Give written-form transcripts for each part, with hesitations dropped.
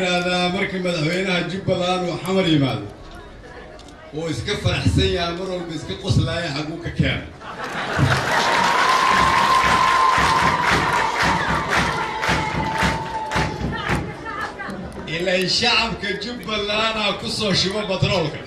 هذا مركب مدحوينها جبلان وحمر يمال وإسك فرحسين يا مرة وإسك قصلايا حقوك كام إلا الشعب كجبلان قصوا شباب بطرولك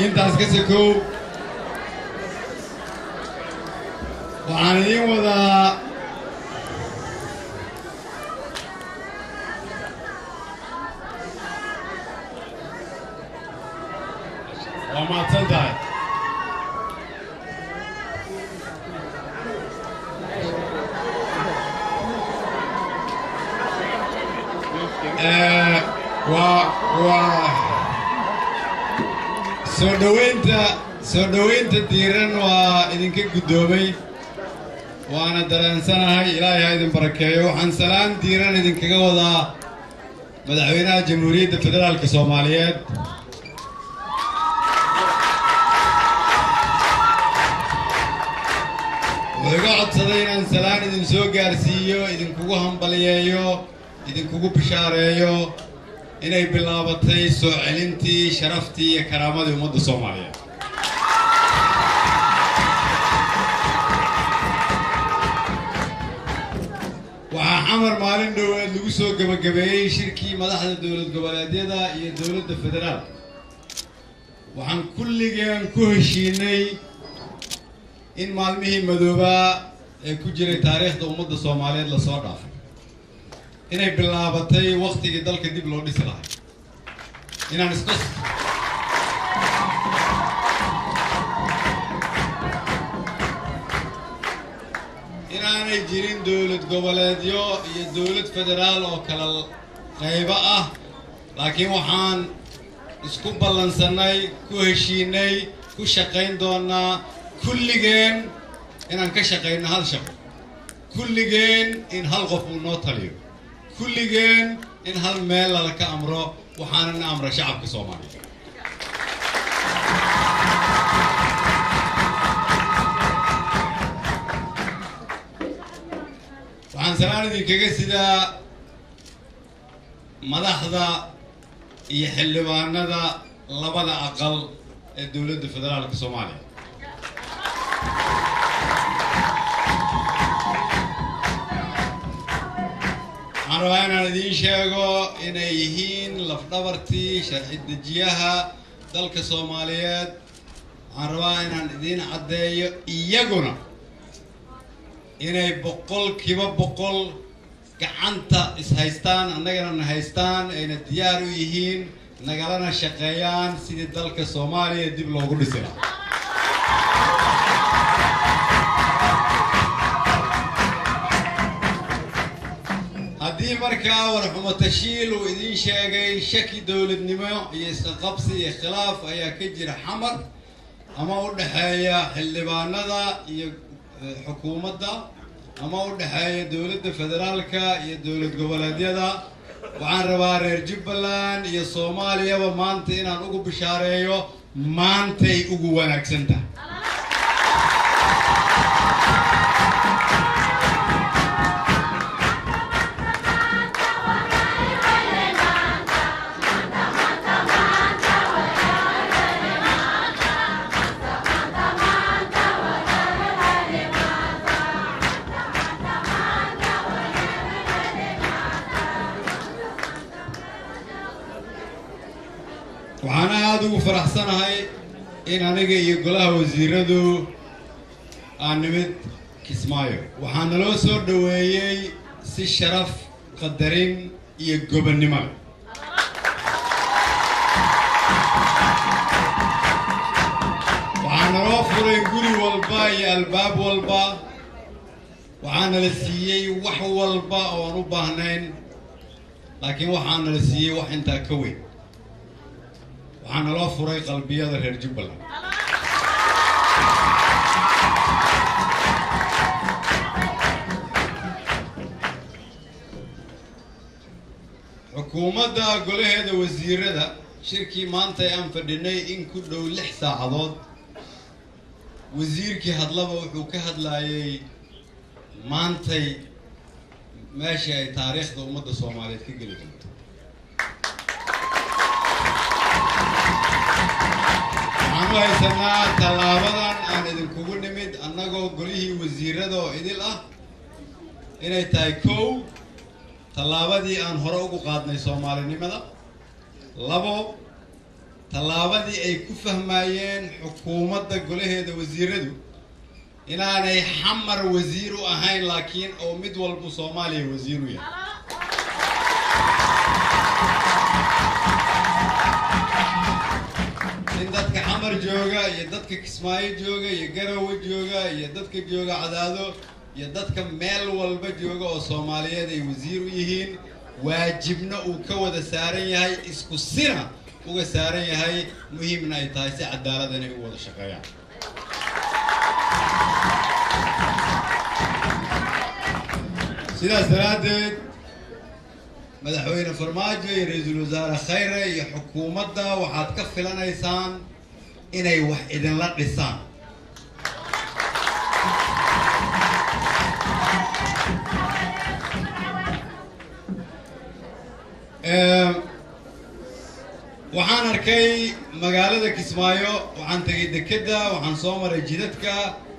intaas ka sakow waxaan idiin wadaa waa mahadsan tahay soo dhaweynta diiran waa idinka guddoomay waana dareensanahay ilaahay ha idin barakeeyo waxaan salaan diiran idinkaga wadaa madaxweynaha jamhuuriyadda federaalka Soomaaliyeed wuxuu codsaday inaan salaan idin soo gaarsiiyo idinkugu hambaliyeeyo idinkugu bishaareeyo inay bilaabatay soo celintii sharaftii iyo karaamadii ummadda Soomaaliyeed waxaa xamar maalin dhoweed lagu soo gabagabeeyey shirkii madaxda dowlad goboleedyada iyo dowladda federaalka waxaan kulligeen ku heshiinay in maalmihii madoobaa ee ku jiray taariikhda ummadda Soomaaliyeed la soo dhaafay inay bilaabatay waqtigii dalka dib loo dhisi lahaa inaan isku inaanay jirin dowlad goboleedyo iyo dowlad federaal oo kala qaybo ah laakiin waxaan isku ballansanay ku heshiinay ku shaqayn doonaa kulligeen inaan ka shaqayno hal shaqo kulligeen in hal qof uu noo taliyo kulligeen in hal meel la ka amro waxaana amra shacabka Soomaaliyeed waxaan salaan idinkaga sidaa madaxda iyo xildhibaanada labada aqal ee dowladda federaalka Soomaaliya waxaan rabaa inaan idiin sheego inay yihiin lafdhabartii sharci dejiyaha dalka Soomaaliyeed waxaan rabaa inaan idiin caddeeyo iyaguna inay boqolkiiba boqol gacanta is haystaan annagana haystaan ayna diyaar u yihiin nagalana shaqeeyaan sidii dalka Soomaaliya dib loogu dhisi lahaa haddii markaa warxumo tashiil uu idiin sheegay shaki dowladnimo iyo isqabsi iyo khilaaf ayaa ka jira xamar ama u dhaxeeya xildhibaanada iyo xukuumadda ama u dhaxeeya dowladda federaalka iyo dowlad goboleedyada waxaan rabaa reer Jubbaland iyo Soomaaliyaba maanta inaan ugu bishaareeyo maantay ugu wanaagsan tahay waxaan aad ugu faraxsanahay in aniga iyo golaha wasiiradu aan nimid Kismaayo waxaan naloo soo dhaweeyay si sharaf qadarin iyo gobonnimo والبا يا الباب والبا وعانا لسيي وح والبا ونبهنين لكن وحانا لسيي وح انتا كوي وحانا لو فري قلبي هذا رير جبلان حكومة قوله هذا وزير هذا شركي مانتي أم فدني إن كله لحسة عضاد وزير كي هدلبه وحو كهدلاي مانتي ماشي تاريخ ذو مدة صومالية كي قلت عنو هاي سنة تلابدا أن إذن كوغو نميد أنكو قوله وزير هذا إذن إنه تايكو tallaabadii aan hore ugu qaadnay Soomaalinimada labo tallaabadii ay ku fahmayeen xukuumadda golaheeda wasiiradu inaanay xamar wasiir u ahayn laakiin oo mid walba Soomaaliya wasiir u yahay in dadka xamar jooga iyo dadka Kismaayo jooga iyo Garowe jooga iyo dadka jooga Cadaado يا دتك مال والبجوجا والصومالية دي وزير ويهين واجبنا وكودا سارين هاي اسكو سيرة وسارين هاي مهم نايتايسي عدالة دني ولا شقيا سيدا سرادت مدحوين فرماجو رئيس الوزراء خيره يا حكومة دا وحاد كفلنا إنسان إنه يوحدن لا لسان waxaan arkay magaalada Kismaayo waxaan tagay dekada waxaan soo maray jidadka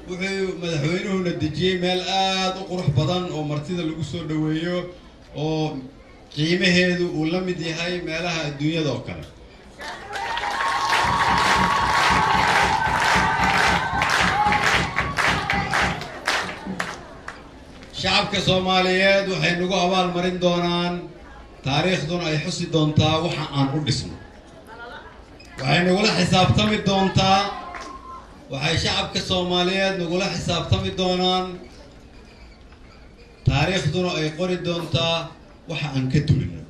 wuxuu madaxweynuhu la dejiyay meel aad u qurux badan oo martida lagu soo dhaweeyo oo qiimaheedu uu la mid yahay meelaha adduunyada oo kale shacabka Soomaaliyeed waxay nagu abaal marin doonaan taariikhduna ay xusi doontaa waxa aan u dhisno waxay nagula xisaabtami doontaa waxay shacabka Soomaaliyeed nagula xisaabtami doonaan taariikhduna ay qori doontaa waxa aan ka duulino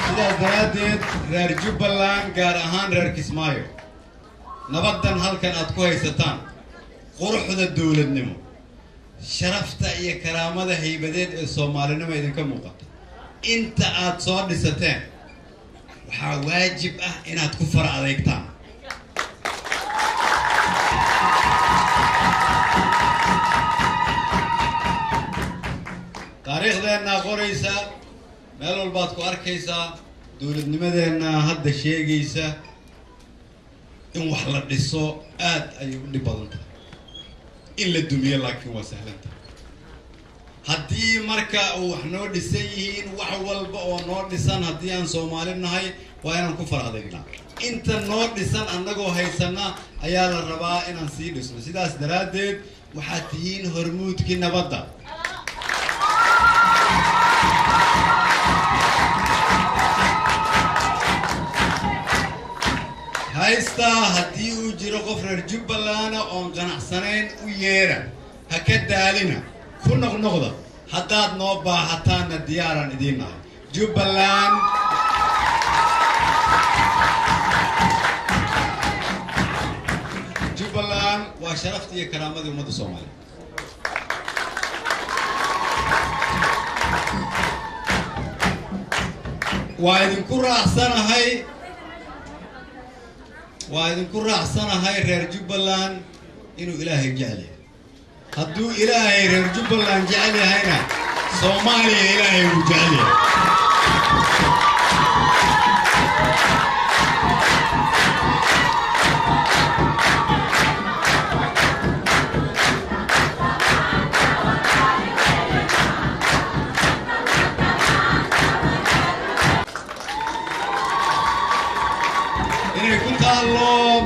sidaas daraadeed reer Jubbaland gaar ahaan reer Kismaayo nabadan halkan aad ku haysataan quruxda dawladnimo sharafta iyo karaamada haybadeed ee Soomaalinimo idinka muuqata inta aad soo dhisateen waxa waajib ah inaad ku far adeegtaan taariikhdeena qoraysa meel walba aad ku arkaysaa dawladnimadeena hadda sheegaysa in wax la dhiso aad ay u dhib badan tahay in la dumiyo laakiin waa sahlan tahay haddii marka wax noo dhisan yihiin wax walba oo noo dhisan haddii aan Soomaali nahay waa inaan ku far adeegnaa inta noo dhisan annagoo haysana ayaa la rabaa inaan sii dhisno sidaas daraadeed waxaad tihiin hormuudkii nabadda haysta haddii uu jiro qof reer Jubbaland oo qanacsanayn u yeera ha ka daalina ku noqnoqda haddaad noo baahataana diyaaran idiin nahay Jubbaland waa sharafta iyo karaamada ummadda Soomaaliyeed waa idinku raacsanahay reer Jubbaland inuu Ilaahay jecel yahay hadduu Ilaahay reer Jubbaland jecel yahayna Soomaaliya Ilaahay wuu jecel yahay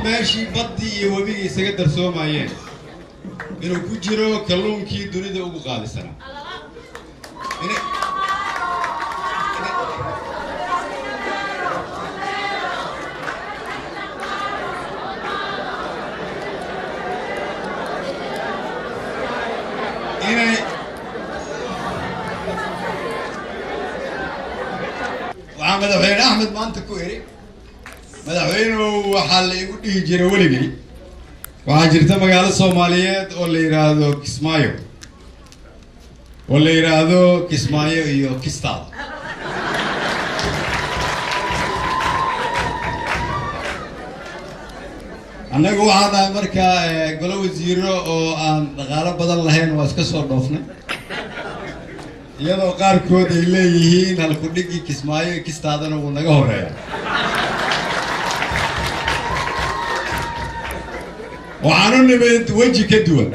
ماشي بدي وبيجي سجدر سومايين إنه كجرو كلون كي دنيا ده أبو غالي سنة madaxweyne Axmed maanta ku eri madaxweynuhu waxaa la igu dhihi jiray weligay waxaa jirta magaalo Soomaaliyeed oo la yiraahdo Kismaayo oo la yiraahdo Kismaayo iyo Kistaada annagu waxaan markaa golo wasiiro oo aan dhaqaale badan lahayn waa iska soo dhoofnay iyadoo qaarkood ay leeyihiin halku dhigi Kismaayo Kistaadana uu naga horeeyo waxaan u nimid waji ka duwan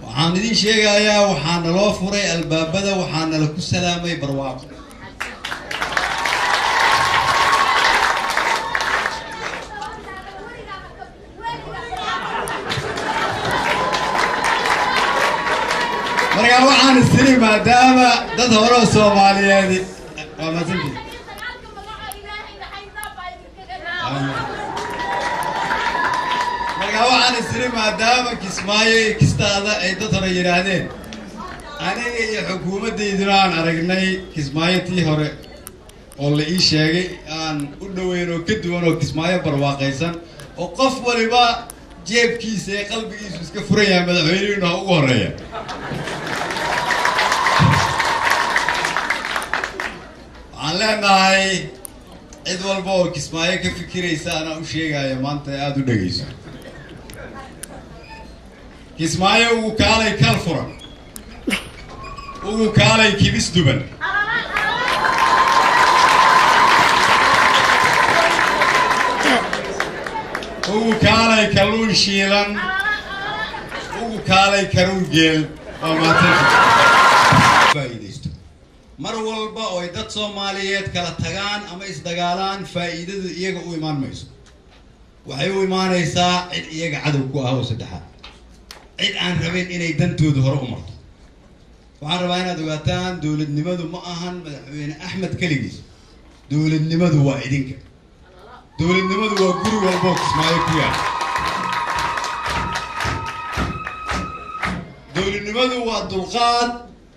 waxaan idin sheegayaa waxaan loo furay albaabada waxaan la ku salaamay barwaaqo marka waxaan isiri maadaama dad hore Soomaaliyeed waa masantii waxaan isiri maadaama Kismaayo Kistaada ay dad hore yiraahdeen aniga iyo xukuumadeeduna aan aragnay Kismaayo tii hore oo la ii sheegay aan u dhaweyn oo ka duwan oo Kismaayo barwaaqaysan oo qof waliba jeebkiisa iyo qalbigiisa iska furaya madaxweynuhu ugu horeeya aan leenahay cid walba oo Kismaayo ka fikiraysa ana u sheegaya maanta aad u dhageyso Kismaayo uu kaalay kal furan uu kaalay kibis duban uu kaalay kalluun shiilan uu kaalay karuun geel oo maanta faa'iideysto mar walba oo dad Soomaaliyeed kala tagaan ama isdagaalaan faa'iidadu iyaga u imaan mayso waxay u imaanaysaa cid iyaga cadow ku ah oo saddexaad cid aan rabin inay dantooda hore u marto waxaan rabaa inaad ogaataan dawladnimadu ma ahan madaxweyne Axmed kaligiis dawladnimadu waa idinka dawladnimadu waa guri walba oo Kismaayo ku yaal dawladnimadu waa dulqaad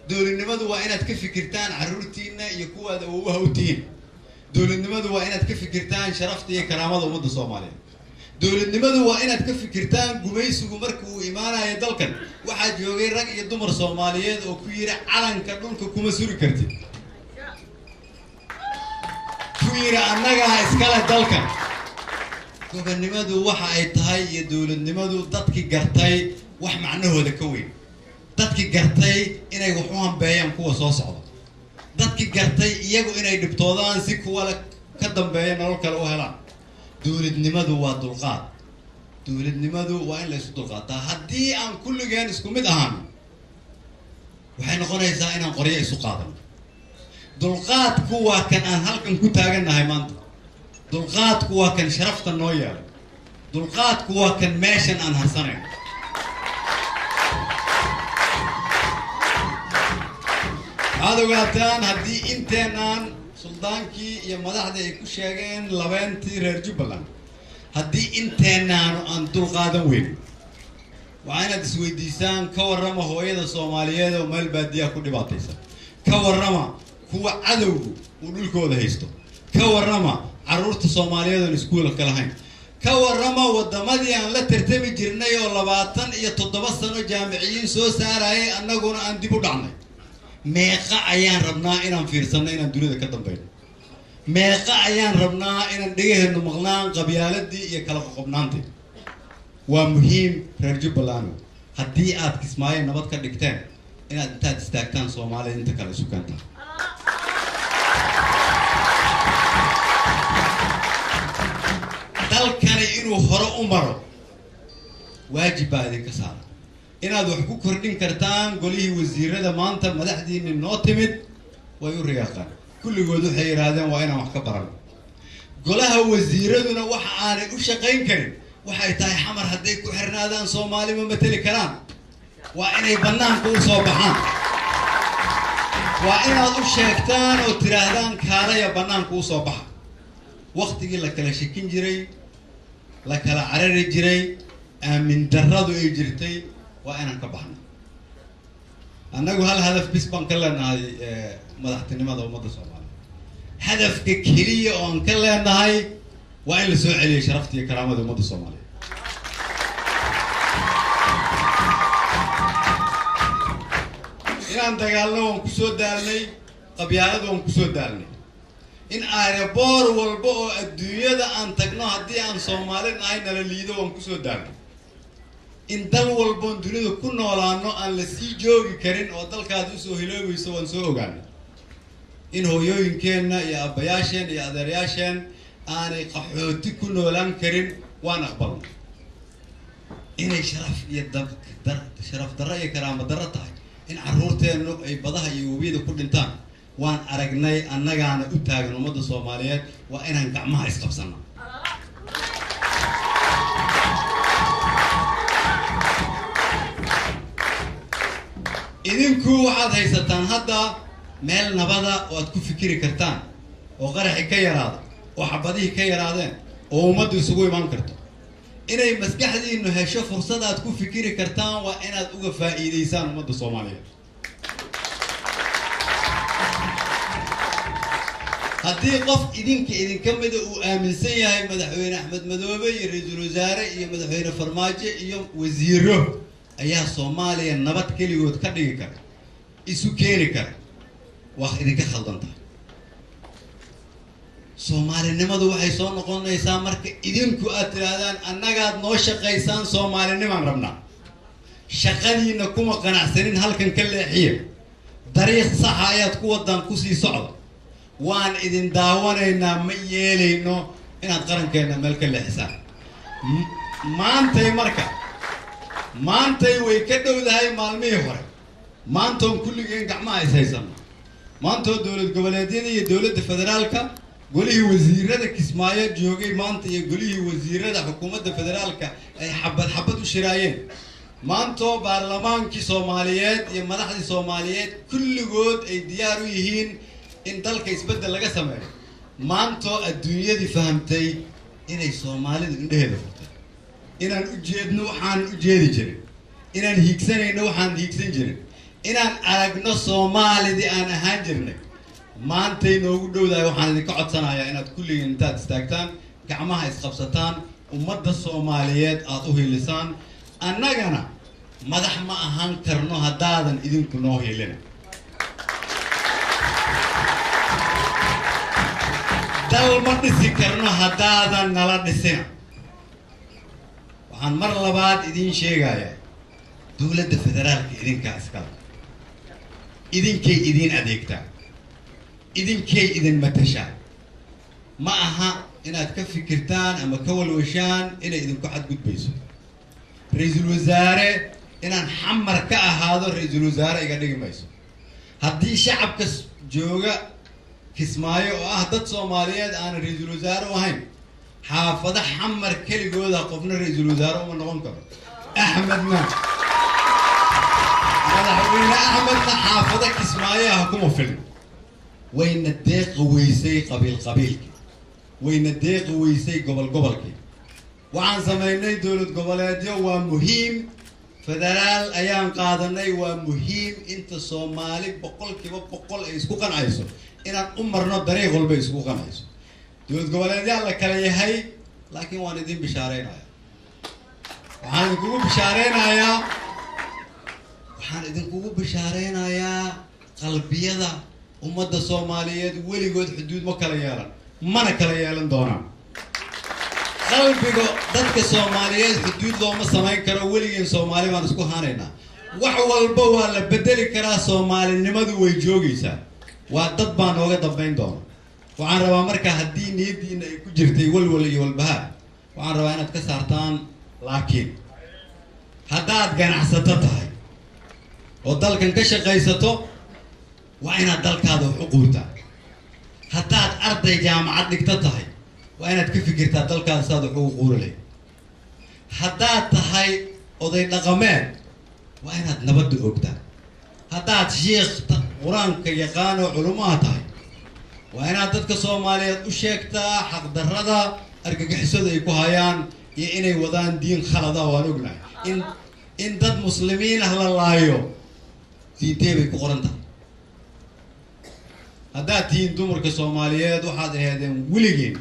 dawladnimadu waa inaad ka fikirtaan caruurtiina iyo kuwaad awoowaha u tihiin dawladnimadu waa inaad ka fikirtaan sharafta iyo karaamada ummadda Soomaaliyeed dawladnimadu waa inaad ka fikirtaan gumaysigu markii uu imaanayo dalkan waxa joogay rag iyo dumar Soomaaliyeed oo ku yiri calanka dhulka kuma suri kartid ku yiri annaga iskala dalkan gobonimadu waxa ay tahay iyo dawladnimadu dadkii gartay wax macnahooda ka weyn dadkii gartay inay wax u hambeeyaan kuwa soo socda dadkii gartay iyagu inay dhibtoodaan si kuwa ka dambeeya nolol kale u helaan dawladnimadu waa dulqaad dawladnimadu waa in la isku dulqaataa haddii aan kulligeen isku mid ahaan waxay noqonaysaa inaan qoryo isu qaadano dulqaadku waa kan aan halkan ku taagannahay maanta dulqaadku waa kan sharafta noo yeelay dulqaadku waa kan meeshan aan harsanayn waxaad ogaataan haddii inteenaan suldaankii iyo madaxda ay ku sheegeen labeentii reer Jubbaland haddii inteenaanu aan dulqaadan weyn waa inaad isweydiisaan ka warrama hooyada Soomaaliyeed oo meel baadiya ku dhibaataysan ka warrama kuwa cadowgu uu dhulkooda haysto ka warrama caruurta Soomaaliyeed oo iskuul ka lahayn ka warrama wadamadii aan la tartami jirnay oo 27 sano jaamiciyiin soo saarayay annaguna aan dib u dhacnay meeqa ayaan rabnaa inaan fiirsano inaan dunida ka dambayno meeqa ayaan rabnaa inaan dhagaheenu maqnaan qabyaaladii iyo kala qoqobnaantii waa muhiim reer Jubbaland haddii aad Kismaayo nabad ka dhigteen inaad intaad istaagtaan Soomaalida inta kale isu keentaan dalkani inuu hore u maro waajib baa idinka saaran inaad wax ku kordhin kartaan golihii wasiirada maanta madaxdiina noo timid way u riyaaqaan kulligood waxay yiraahdeen waa inaan wax ka baran golaha wasiiraduna waxa aanay u shaqayn karin waxay tahay xamar hadday ku xirnaadaan Soomaali ma matali karaan waa inay banaanka u soo baxaan waa inaad u sheegtaan oo tiraahdaan kaalaya banaanka u soo baxa waqtigii la kala shakin jiray la kala carari jiray aamin darradu ay jirtay waa inaan ka baxno annagu hal hadaf bis baan ka leenahay madaxtinimada ummadda Soomaaliyeed هدف ككلية أن كلا نهاي وإن لسوء عليه شرفتي كرامة المدى الصومالية إن دقالنا ونكسو دالني قبيالة ونكسو دالني إن أربور والبو الدنيا دا أن تقنا هدي أن صومالين أين لليدو ونكسو دالني إن دل والبو الدنيا كنا ولانو أن لسي جوغي كرين ودل كادو سو هلو ويسو ونسو غاني إن هو يوين كينا يا أبياشين يا أدرياشين أنا قحوتي كنا ولان كرين وأنا أقبلهم إن شرف يدب شرف درة كرامة درة تاعي إن عرورتي إنه أي بضها يوبيد كل إنسان وأن أرجني أن نجعنا أتاج المدة الصومالية وإن هنقعمها إسقفنا. إذن كو عاد هيستان هذا مال نبضة وتكون فكري كرتان وغرح كيراد وحبضيه كيرادين ومدة سوي ما كرتو. إني مسكح دي إنه هشوف فرصة تكون فكري كرتان وأنا أوقف فائدة إنسان المدة الصومالية. هدي قف إذن كم بدأ آمن سيا مدحوين أحمد مدوبي رئيس الوزراء يوم مدحوين فرماجة يوم وزيره أيها صوماليا النبات كلي وتكرر إسو كيركر واحد كخلطنته صومالي نمدو وحيصون نقولنا يسامرك إذن كأترادان أنك نوشق قيسان صومالي نمان ربنا شغالي نكون قناع سنين هل كان كل حية طريق صحايات قوة دان كوسي صعب وان إذن داوانا ميالي إنه إن القرن كان ملك الحساب ما أنتي مركا ما أنتي ويكدو ذهي مالمي هوري ما أنتم كل جين قعما يسيسنا ما أنتم دولة قبليتين دولة فدرالكا قولي وزيرة كسماية جوجي ما أنتي قولي وزيرة حكومة فدرالكا أي حبة وشرايين ما أنتم برلمان كي صوماليات يا مدحدي صوماليات كل جود أي ديارو يهين إن دلك يسبدل لك سمع ما أنتو الدنيا دي فهمتي إن الصومالي ده هدفته إن الأجيد نوحان أجيد جري إن الهيكسن نوحان هيكسن جري إن الأرجنا الصومالي دي أنا هنجرني ما أنتي نوجدوا ده وحان لقعد صنايع إن كل إنتاج استكتان كعمها إسقفستان ومدة الصوماليات أعطوه اللسان أنا جنا مدح ما أهان كرنو هدادا إذن كنوه لنا دل ما تذكرنا هذا نلا نسينا وعن مرة بعد إذن شيء جاي دولة الفدرال إذن كأسكال إذن كي إذن أديكتا إذن كي إذن متشا معها إن أتكفي كرتان أما كول وشان إن إذن كحد قد بيسو رئيس الوزراء إن نحمر كأ هذا رئيس الوزراء يقدر بيسو هدي شعبك جوجا كسمايو أهدت صوماليات أنا رئيس الوزراء وهين حافظ حمر كل جودة قفنا رئيس الوزراء ومن غنكر أحمدنا مدحوينا أحمدنا حافظ كسمايو حكومة فيلم وين الديق ويسي قبيل وين الديق ويسي قبل وعن زماني دولة قبلات ومهم فدرال أيام قادناي ومهم أنت صومالي بقول إسكو كان عايزه إن أمرنا الطريق والبيت إسكو كان عايزه دولة قبلات يلا كلي هاي لكن وانا دين بشارين هيا وحان كوكو بشارين هيا قلبي هذا أمة الصومالية ولي قد حدود ما كلا يالا ما كلا يالا دونا قلبي ضدك الصومالية حدود لو ما سمعين كرا ولي الصومالي ما نسكو هانينا وحول بوا لبدل كرا صومالي نمدو ويجوجي سا وضد بان وقت ضبين دونا وعن روا مركا هدين يدين كجرتي والولي والبهاء وعن روا أنا تكسرتان لكن هداد كان عصتتها وضل كان كشقيسته وأنا ضلك هذا حقوقته هداد أرض جامعة نكتتها وأنا تكفكرت ضلك هذا صاد حقوق لي هداد هاي أضيء نغمات وأنا نبض أبدا هداد شيخ قرآن كيقان وعلوماتها وأنا ضدك صومالية وشيكتا حق دردا أرجع حسود يكوهيان يإني وضان دين خلدا ونقنا إن ضد مسلمين أهل الله يو دين تبي كقرنتا هذا تين دمر كصوماليات واحد هذا ولقين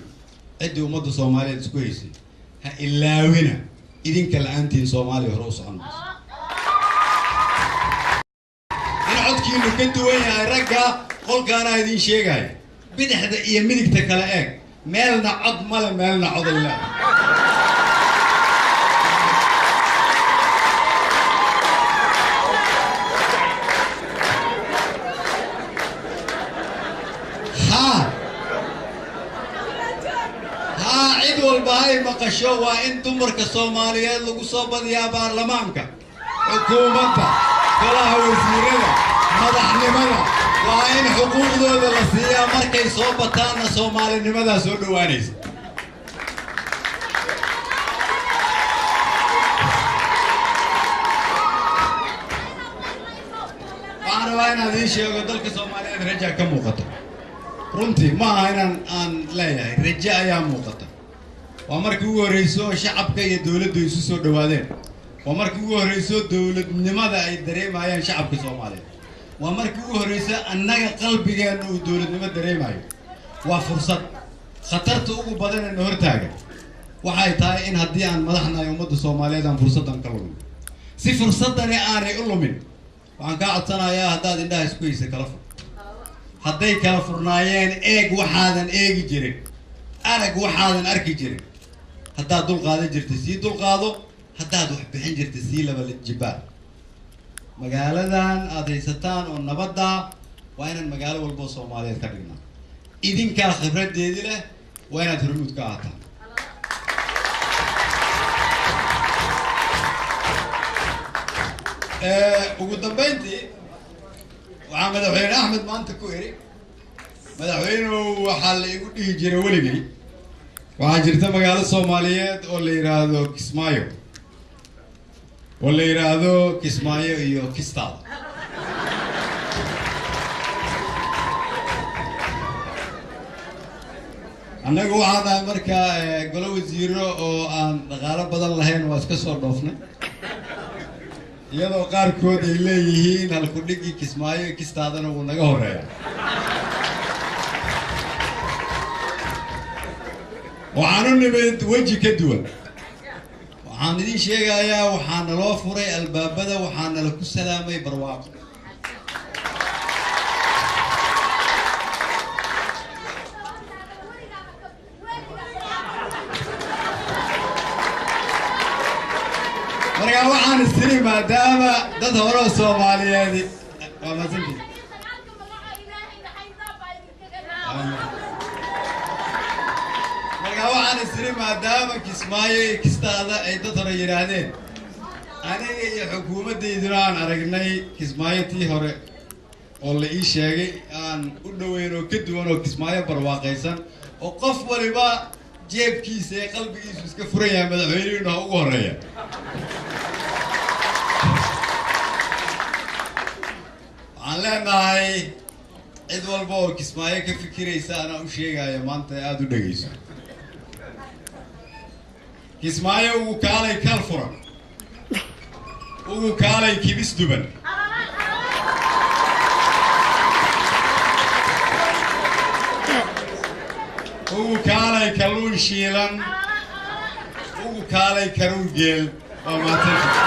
عدي ومضى صوماليات كويسة إلا وين إذن كالأنتين صومالي هروس عنه أنا عد كينو كنتوا وين رجع قل كان هذين شيء جاي بدي حدا يملك تكلاك مالنا عض مالنا عض الله عيد والبهاي مقشوا وانتم مركز صوماليات لو صوبد يا برلمانك حكومتها كلها وزيرها مدحنمدا وان حقوقدooda la siiyaa markay soo bataana Soomaalinimada soo dhawaanaysa waxaan idin sheego dalka Soomaaliyeed raja ka muuqato runtii ma aha aan leeyahay raja ayaa muuqata waa markii ugu horeyso shacabka iyo dawladdu isu soo dhawaadeen waa markii ugu horeyso dawladnimada ay dareemayaan shacabka Soomaaliyeed waa markii ugu horeyso annaga qalbigeena uu dawladnimo dareemayo waa fursad khatarta ugu badan ee hortaagan waxay tahay in haddii aan madaxnahay ummadda Soomaaliyeed aan fursadan ka lumin si fursadani aanay u lumin waxaan ka codsanayaa haddaad indhaha isku haysa kala fur hadday kala furnaayeen eeg waxaadan eegi jirin arag waxaadan arki jirin haddaad dul qaadan jirtay sii dul qaado haddaad wax bixin jirtay sii laba jibaar magaaladan aad haysataan oo nabadda waa inaan magaalo walba Soomaaliyeed ka dhignaa idinka khibradeedi leh waa inaad hormuud ka ahaataan ugu dambeyntii waxaa madaxweyne Axmed maanta ku eri madaxweynuhu waxaa la igu dhihi jiray weligay waxaa jirta magaalo Soomaaliyeed oo la yiraahdo Kismaayo oo la yiraahdo Kismaayo iyo Kistaada annagu waxaan markaa golo wasiiro oo aan dhaqaale badan lahayn waa iska soo dhoofnay iyadoo qaarkood ay leeyihiin halku dhigi Kismaayo Kistaadana uu naga horeeyaa waxaan u nimid waji ka duwan waxaan idin sheegayaa waxaan loo furay albaabada waxaan la ku salaamay barwaaqo marka waxaan isiri maadaama dad hore Soomaaliyeed waa masantii waxaan isiri maadaama Kismaayo Kistaada ay dad hore yiraahdeen aniga iyo xukuumadeeduna aan aragnay Kismaayo tii hore oo la ii sheegay aan u dhaweyn oo ka duwan oo Kismaayo barwaaqaysan oo qof waliba jeebkiisa ee qalbigiisa iska furaya madaxweynuhu ugu horeeya aan leenahay cid walba oo Kismaayo ka fikiraysa ana u sheegaya maanta aad u dhageyso Kismaayo uu kaalay kal furan uu kaalay kibis duban uu kaalay kalluun shiilan uu kaalay karuun geel oo maanta